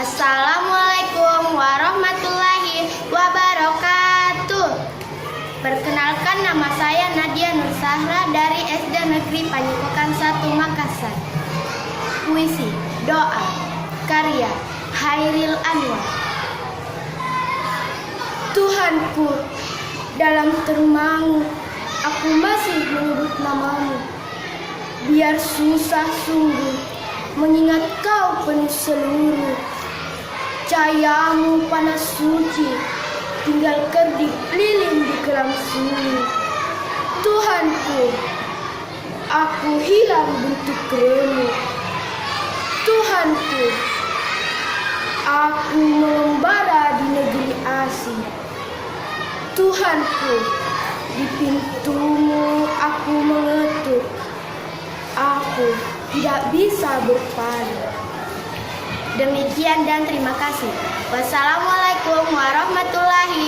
Assalamualaikum warahmatullahi wabarakatuh. Perkenalkan, nama saya Nadia Nur Sahra dari SD Negeri Panyipokan 1 Makassar. Puisi Doa karya Hairil Anwar. Tuhanku, dalam termangu aku masih menyebut namamu. Biar susah sungguh mengingat kau penuh seluruh. Cahayamu panas suci, tinggal kedip lilin di kelam sunyi. Tuhanku, aku hilang bentuk remu. Tuhanku, aku mengembara di negeri asing. Tuhanku, di pintumu aku mengetuk. Aku tidak bisa berpaling. Demikian dan terima kasih. Wassalamualaikum warahmatullahi